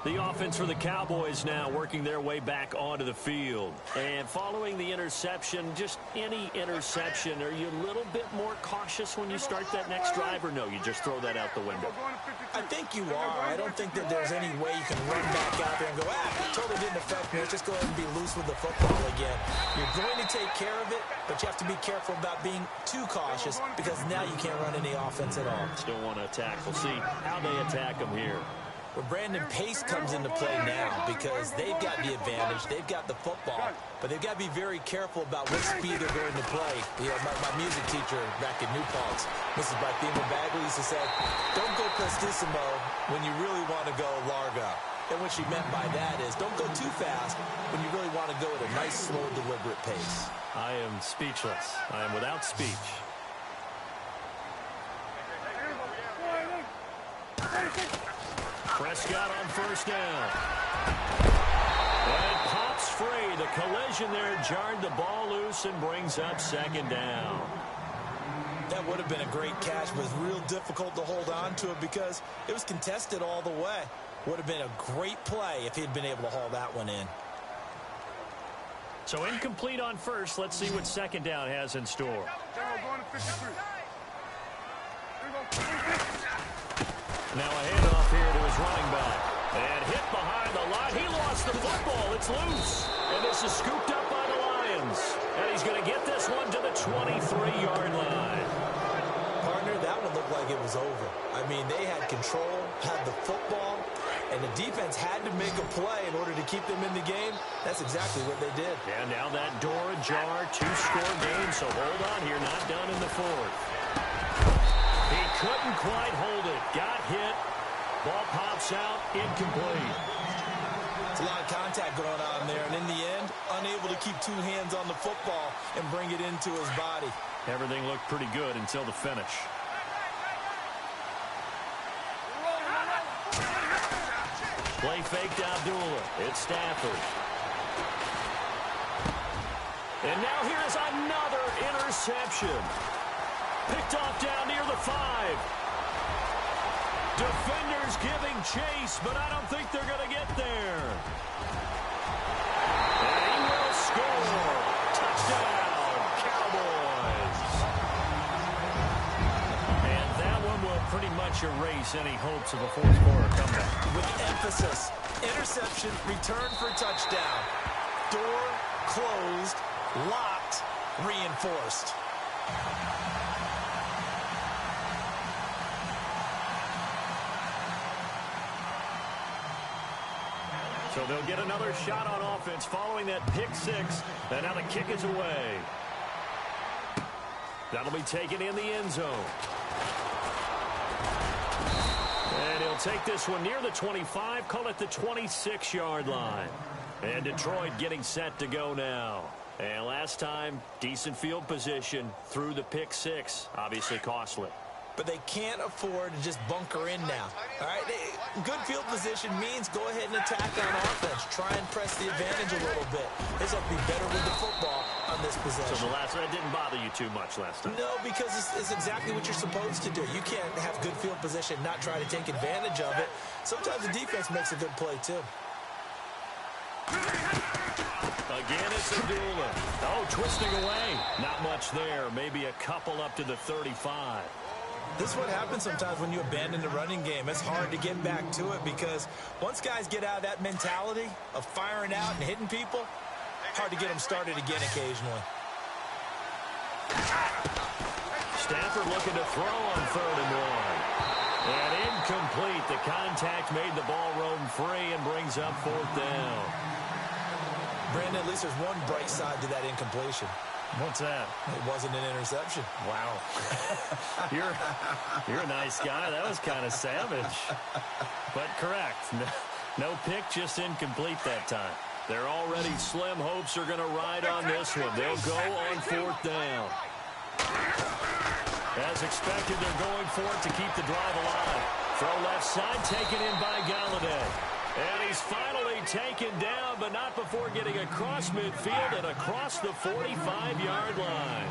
The offense for the Cowboys now working their way back onto the field. And following the interception, just any interception, are you a little bit more cautious when you start that next drive, or no, you just throw that out the window? I think you are. I don't think that there's any way you can run back out there and go, it totally didn't affect me. Let's just go ahead and be loose with the football again. You're going to take care of it, but you have to be careful about being too cautious because now you can't run any offense at all. Still want to attack. We'll see how they attack them here. Well, Brandon, pace comes into play now because they've got the advantage. They've got the football, but they've got to be very careful about what speed they're going to play. You know, my music teacher back at New Paltz, Mrs. Barthema Bagley, used to say, don't go prestissimo when you really want to go largo. And what she meant by that is don't go too fast when you really want to go at a nice, slow, deliberate pace. I am speechless. I am without speech. Prescott on 1st down. And pops free. The collision there jarred the ball loose and brings up 2nd down. That would have been a great catch, but it was real difficult to hold on to it because it was contested all the way. Would have been a great play if he had been able to haul that one in. So incomplete on 1st. Let's see what 2nd down has in store. Now a handoff here to his running back. And hit behind the line. He lost the football. It's loose. And this is scooped up by the Lions. And he's going to get this one to the 23-yard line. Partner, that one looked like it was over. I mean, they had control, had the football, and the defense had to make a play in order to keep them in the game. That's exactly what they did. And now that door ajar, 2-score game. So hold on here, not done in the 4th. He couldn't quite hold it. Got hit. Ball pops out. Incomplete. It's a lot of contact going on there, and in the end, unable to keep two hands on the football and bring it into his body. Everything looked pretty good until the finish. Play fake to Abdullah. It's Stafford. And now here's another interception. Picked off down near the 5. Defenders giving chase, but I don't think they're going to get there. And he will score. Touchdown, Cowboys. And that one will pretty much erase any hopes of a fourth quarter comeback. With emphasis, interception, return for touchdown. Door closed, locked, reinforced. So they'll get another shot on offense following that pick six. And now the kick is away. That'll be taken in the end zone. And he'll take this one near the 25, call it the 26-yard line. And Detroit getting set to go now. And last time, decent field position through the pick six. Obviously costly. But they can't afford to just bunker in now. All right, good field position means go ahead and attack on offense. Try and press the advantage a little bit. They just have to be better with the football on this possession. So the last one didn't bother you too much last time? No, because it's exactly what you're supposed to do. You can't have good field position, not try to take advantage of it. Sometimes the defense makes a good play, too. Again, it's Abdullah. Oh, twisting away. Not much there. Maybe a couple up to the 35. This is what happens sometimes when you abandon the running game. It's hard to get back to it because once guys get out of that mentality of firing out and hitting people, hard to get them started again occasionally. Stafford looking to throw on 3rd and 1. And incomplete. The contact made the ball roam free and brings up 4th down. Brandon, at least there's one bright side to that incompletion. What's that? It wasn't an interception. Wow. You're a nice guy. That was kind of savage. But correct. No pick, just incomplete that time. Their already slim hopes are going to ride on this one. They'll go on 4th down. As expected, they're going for it to keep the drive alive. Throw left side, taken in by Galladay. And he's finally taken down, but not before getting across midfield and across the 45-yard line.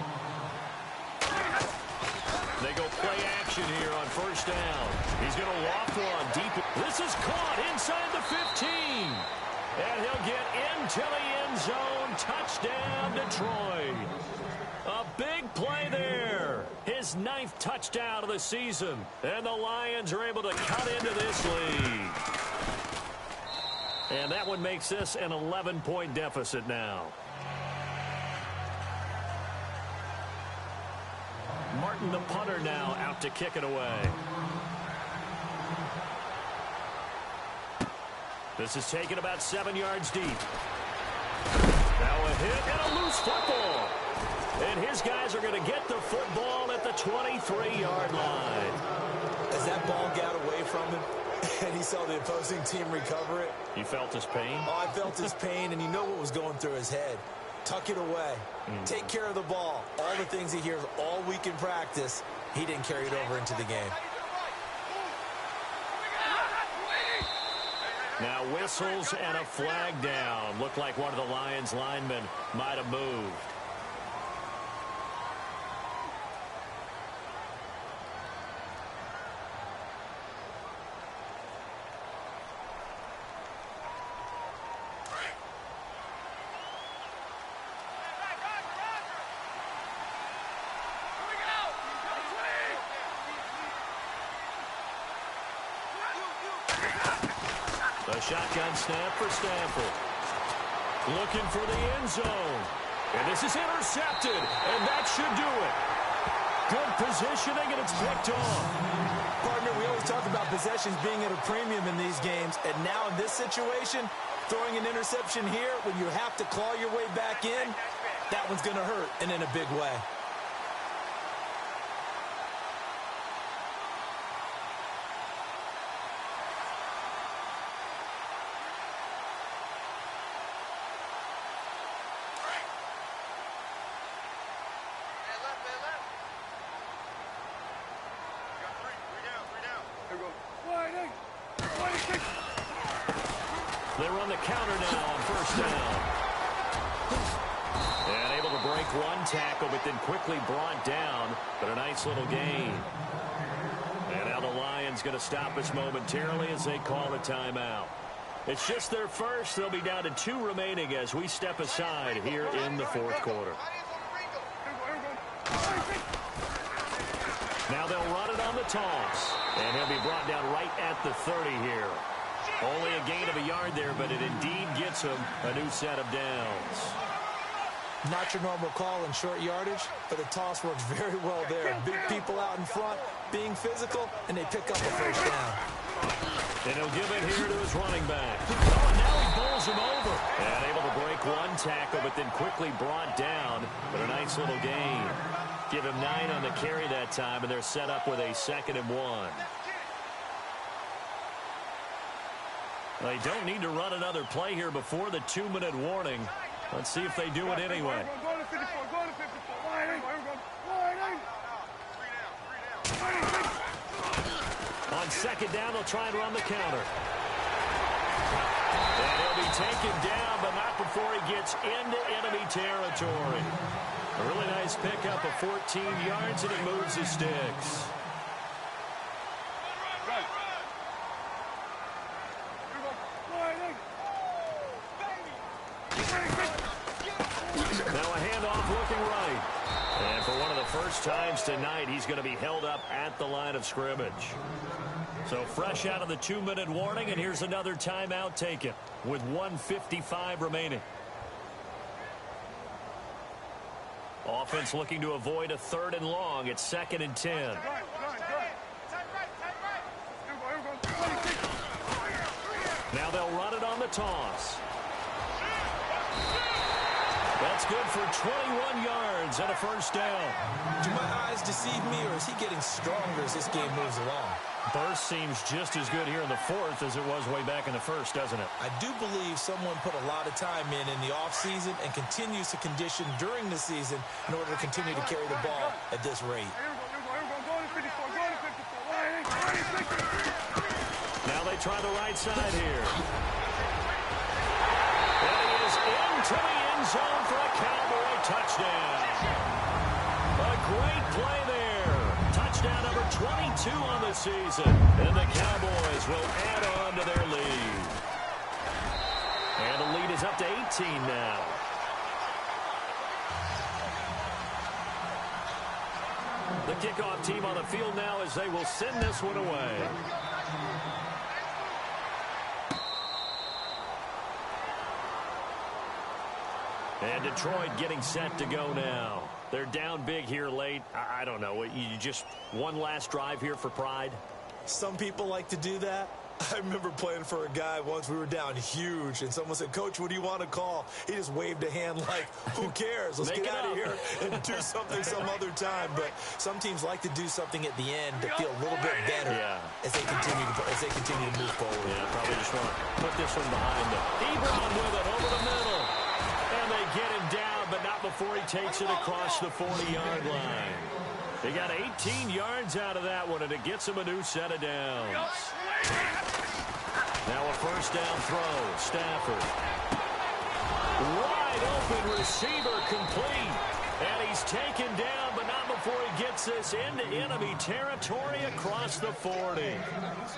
They go play action here on 1st down. He's going to waft one deep. This is caught inside the 15. And he'll get into the end zone. Touchdown, Detroit. A big play there. His 9th touchdown of the season. And the Lions are able to cut into this lead. And that one makes this an 11-point deficit now. Martin, the punter, now out to kick it away. This is taken about 7 yards deep. Now a hit and a loose football. And his guys are going to get the football at the 23-yard line. As that ball got away from him, and he saw the opposing team recover it. You felt his pain? Oh, I felt his pain, and you know what was going through his head. Tuck it away. Take care of the ball. All the things he hears all week in practice, he didn't carry it over into the game. Now whistles and a flag down. Looked like one of the Lions linemen might have moved. A shotgun snap for Stafford. Looking for the end zone. And this is intercepted. And that should do it. Good positioning, and it's picked off. Partner, we always talk about possessions being at a premium in these games. And now in this situation, throwing an interception here when you have to claw your way back in, that one's going to hurt, and in a big way. They run the counter now on first down. And able to break one tackle, but then quickly brought down. But a nice little gain. And now the Lions going to stop us momentarily as they call a timeout. It's just their first. They'll be down to 2 remaining as we step aside here in the fourth quarter. Now they'll run it on the toss. And he'll be brought down right at the 30 here. Only a gain of a yard there, but it indeed gets him a new set of downs. Not your normal call in short yardage, but the toss works very well there. Big people out in front, being physical, and they pick up a first down. And he'll give it here to his running back. Oh, and now he bowls him over. And able to break one tackle, but then quickly brought down. But a nice little gain. Give him 9 on the carry that time, and they're set up with a 2nd and 1. They don't need to run another play here before the 2-minute warning. Let's see if they do it anyway. On 2nd down, they'll try and run the counter. And he'll be taken down, but not before he gets into enemy territory. A really nice pickup of 14 yards, and it moves the sticks. Now a handoff looking right. And for one of the first times tonight, he's going to be held up at the line of scrimmage. So fresh out of the 2-minute warning, and here's another timeout taken with 1:55 remaining. Offense looking to avoid a 3rd and long. It's 2nd and 10. Now they'll run it on the toss. That's good for 21 yards and a first down. Do my eyes deceive me, or is he getting stronger as this game moves along? Burst seems just as good here in the 4th as it was way back in the 1st, doesn't it? I do believe someone put a lot of time in the offseason and continues to condition during the season in order to continue to carry the ball at this rate. Now they try the right side here. And he is into the end zone for a Cowboy touchdown. A great play there. Touchdown number 22 on the season. And the Cowboys will add on to their lead. And the lead is up to 18 now. The kickoff team on the field now as they will send this one away. And Detroit getting set to go now. They're down big here late. I don't know. You just one last drive here for pride? Some people like to do that. I remember playing for a guy once. We were down huge, and someone said, "Coach, what do you want to call?" He just waved a hand like, "Who cares? Let's get out of here and do something some other time." But some teams like to do something at the end to feel a little bit better as they continue to move forward. Yeah, probably just want to put this one behind them. Ebron with it over the middle. And they get him down, but not before he takes it across the 40-yard line. They got 18 yards out of that one, and it gets him a new set of downs. Now a first down throw. Stafford. Wide open receiver complete. And he's taken down, but not before he gets this into enemy territory across the 40.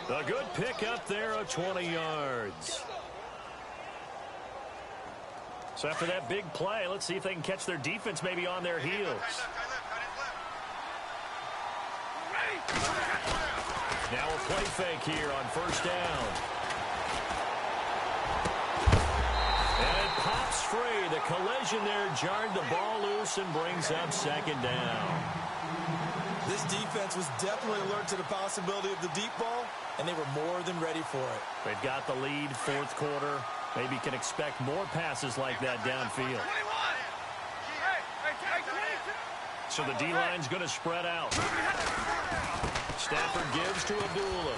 A good pickup there of 20 yards. So after that big play, let's see if they can catch their defense maybe on their heels. Now a play fake here on first down. And it pops free. The collision there jarred the ball loose and brings up 2nd down. This defense was definitely alert to the possibility of the deep ball, and they were more than ready for it. They've got the lead, 4th quarter. Maybe can expect more passes like that downfield. So the D-line's going to spread out. Stafford gives to Abdullah.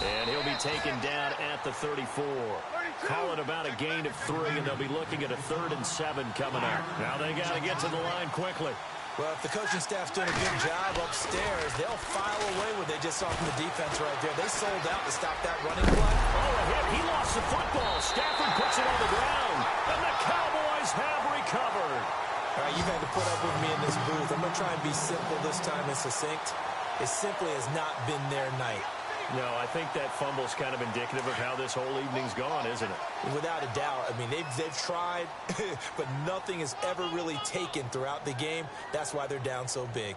And he'll be taken down at the 34. Call it about a gain of 3, and they'll be looking at a 3rd and 7 coming up. Now they got to get to the line quickly. Well, if the coaching staff's doing a good job upstairs, they'll file away what they just saw from the defense right there. They sold out to stop that running play. Oh, a hit. He lost the football. Stafford puts it on the ground. And the Cowboys have recovered. All right, you've had to put up with me in this booth. I'm going to try and be simple this time and succinct. It simply has not been their night. No, I think that fumble's kind of indicative of how this whole evening's gone, isn't it? Without a doubt. I mean, they've tried, but nothing is ever really taken throughout the game. That's why they're down so big.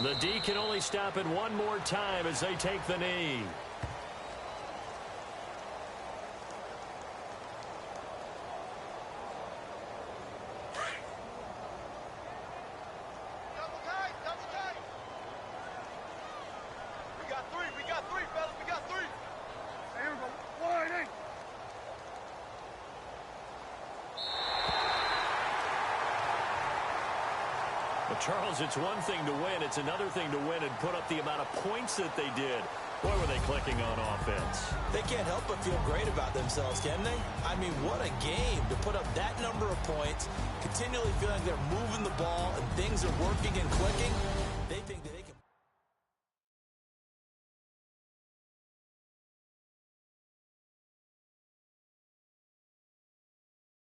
The D can only stop it one more time as they take the knee. Charles, it's one thing to win. It's another thing to win and put up the amount of points that they did. Boy, were they clicking on offense. They can't help but feel great about themselves, can they? I mean, what a game to put up that number of points, continually feeling like they're moving the ball and things are working and clicking. They think that